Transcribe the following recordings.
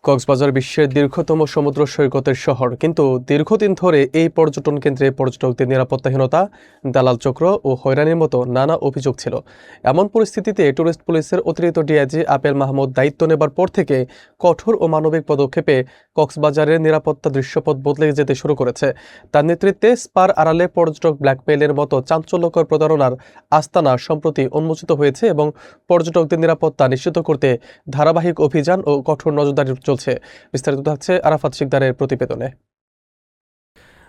কক্সবাজার বিশ্বের দীর্ঘতম সমুদ্র সৈকতের শহর, কিন্তু দীর্ঘদিন ধরে এই পর্যটন কেন্দ্রে পর্যটকদের নিরাপত্তাহীনতা, দালাল চক্র ও হয়রানির মতো নানা অভিযোগ ছিল। এমন পরিস্থিতিতে ট্যুরিস্ট পুলিশের অতিরিক্ত ডিআইজি আপেল মাহমুদ দায়িত্ব নেবার পর থেকে কঠোর ও মানবিক পদক্ষেপে কক্সবাজারের নিরাপত্তা দৃশ্যপট বদলে যেতে শুরু করেছে। তার নেতৃত্বে স্পার আড়ালে পর্যটক ব্ল্যাকমেইলের মতো চাঞ্চল্যকর প্রতারণার আস্তানা সম্প্রতি উন্মোচিত হয়েছে এবং পর্যটকদের নিরাপত্তা নিশ্চিত করতে ধারাবাহিক অভিযান ও কঠোর নজরদারি চলছে। বিস্তারিত থাকছে আরাফাত শিকদারের প্রতিবেদনে।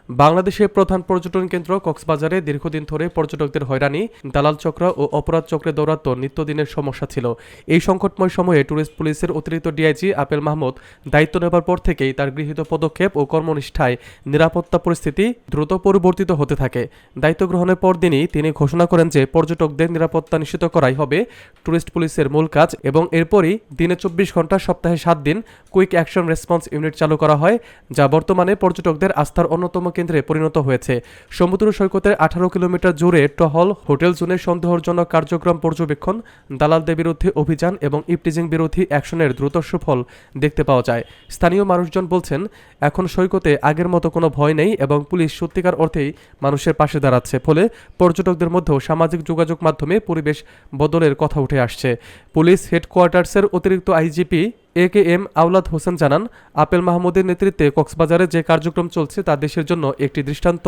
বাংলাদেশের প্রধান পর্যটন কেন্দ্র কক্সবাজারে দীর্ঘদিন ধরে পর্যটকদের হয়রানি, দালাল চক্র ও অপরাধ চক্রে দৌরাত্ম নিত্যদিনের সমস্যা ছিল। এই সংকটময় সময়ে ট্যুরিস্ট পুলিশের অতিরিক্ত ডিআইজি আপেল মাহমুদ দায়িত্ব নেবার পর থেকেই তার গৃহীত পদক্ষেপ ও কর্মনিষ্ঠায় নিরাপত্তা পরিস্থিতি দ্রুত পরিবর্তিত হতে থাকে। দায়িত্ব গ্রহণের পরদিনই তিনি ঘোষণা করেন যে পর্যটকদের নিরাপত্তা নিশ্চিত করাই হবে ট্যুরিস্ট পুলিশের মূল কাজ, এবং এরপরই দিনে 24 ঘন্টা সপ্তাহে 7 দিন কুইক অ্যাকশন রেসপন্স ইউনিট চালু করা হয়, যা বর্তমানে পর্যটকদের আস্থার অন্যতম কেন্দ্রে পরিণত হয়েছে। সমুদ্র সৈকতের 18 কিলোমিটার জুড়ে টহল, হোটেল জোনে সন্দেহজনক কার্যক্রম পর্যবেক্ষণ, দালালদের বিরুদ্ধে অভিযান এবং ইপটিজিং বিরোধী অ্যাকশনের দ্রুত সুফল দেখতে পাওয়া যায়। স্থানীয় মানুষজন বলছেন, এখন সৈকতে আগের মতো কোনো ভয় নেই এবং পুলিশ সত্যিকার অর্থেই মানুষের পাশে দাঁড়াচ্ছে। ফলে পর্যটকদের মধ্যেও সামাজিক যোগাযোগ মাধ্যমে পরিবেশ বদলের কথা উঠে আসছে। পুলিশ হেডকোয়ার্টার্সের অতিরিক্ত আইজিপি AKM আওলাদ হোসেন জানান, আপেল মাহমুদের নেতৃত্বে কক্সবাজারে যে কার্যক্রম চলছে তা দেশের জন্য একটি দৃষ্টান্ত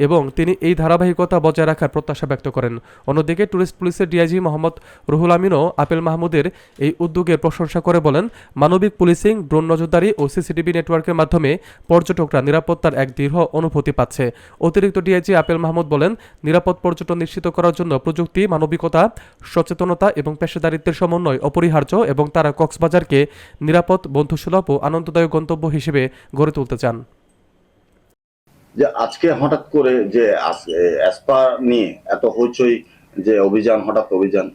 এবং তিনি এই ধারাবাহিকতা বজায় রাখার প্রত্যাশা ব্যক্ত করেন। অন্যদিকে ট্যুরিস্ট পুলিশের ডিআইজি মোহাম্মদ রুহুল আমিনও আপেল মাহমুদের এই উদ্যোগের প্রশংসা করে বলেন, মানবিক পুলিশিং, ড্রোন নজরদারি ও সিসিটিভি নেটওয়ার্কের মাধ্যমে পর্যটকরা নিরাপত্তার এক দৃঢ় অনুভূতি পাচ্ছে। অতিরিক্ত ডিআইজি আপেল মাহমুদ বলেন, নিরাপদ পর্যটন নিশ্চিত করার জন্য প্রযুক্তি, মানবিকতা, সচেতনতা এবং পেশাদারিত্বের সমন্বয় অপরিহার্য এবং তারা কক্সবাজারকে নিরাপদ, বন্ধুসুলভ ও আনন্দদায়ক গন্তব্য হিসেবে গড়ে তুলতে চান। যে আজকে হঠাৎ করে যে এসপা নিয়ে এত হইচই, যে হঠাৎ অভিযান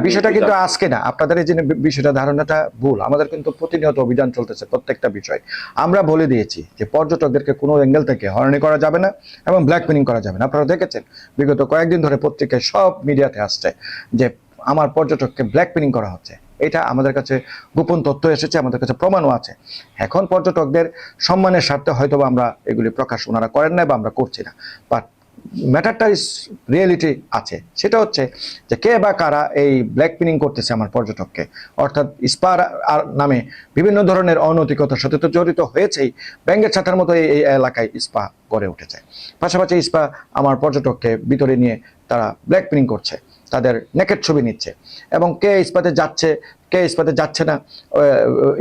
বিষয়টা কিন্তু আজকে না, আপনাদের এই যে বিষয়টা ধারণাটা ভুল। আমাদের কিন্তু প্রতিনিয়ত অভিযান চলতেছে প্রত্যেকটা বিষয়। আমরা বলে দিয়েছি যে পর্যটকদেরকে কোনো অ্যাঙ্গেল থেকে হয়রানি করা যাবে না এবং ব্ল্যাকমেইলিং করা যাবে না। আপনারা দেখেছেন বিগত কয়েকদিন ধরে পত্রিকায় সব মিডিয়াতে আসছে যে আমার পর্যটককে ব্ল্যাকমেইলিং করা হচ্ছে। এটা আমাদের কাছে গোপন তথ্য এসেছে, আমাদের কাছে প্রমাণও আছে। এখন পর্যটকদের সম্মানের স্বার্থে হয়তো আমরা এগুলি প্রকাশ ওনারা করেন না বা আমরা করছি না, বাট ম্যাটারটা ইজ রিয়েলিটি আছে। সেটা হচ্ছে যে কে বা কারা এই ব্ল্যাকমেইলিং করতেছে আমার পর্যটককে, অর্থাৎ স্পার নামে বিভিন্ন ধরনের অনৈতিকতার সাথে তো জড়িত হয়েছেই। ব্যাঙ্গের ছাতার মতো এই এলাকায় স্পা গড়ে উঠেছে। পাশাপাশি স্পা আমার পর্যটককে ভিতরে নিয়ে তারা ব্ল্যাকমেইলিং করছে, তাদের নেকেট ছবি নিচ্ছে এবং কে স্পাতে যাচ্ছে কে স্পাতে যাচ্ছে না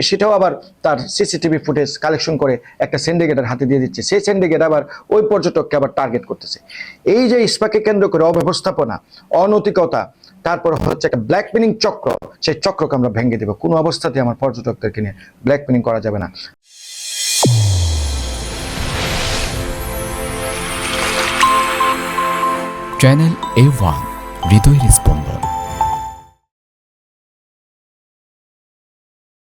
সেটাও আবার তার সিসিটিভি ফুটেজ কালেকশন করে একটা সিন্ডিকেটের হাতে দিয়ে দিচ্ছে। সেই সিন্ডিকেট আবার ওই পর্যটককে আবার টার্গেট করতেছে। এই যে স্পাকে কেন্দ্র করে অব্যবস্থাপনা, অনৈতিকতা, তারপর হচ্ছে একটা ব্ল্যাকমেইলিং চক্র, সেই চক্রকে আমরা ভেঙে দেব। কোনো অবস্থাতে আমার পর্যটকদেরকে নিয়ে ব্ল্যাকমেইলিং করা যাবে না। চ্যানেল A1 হৃদয়ের স্পন্দন।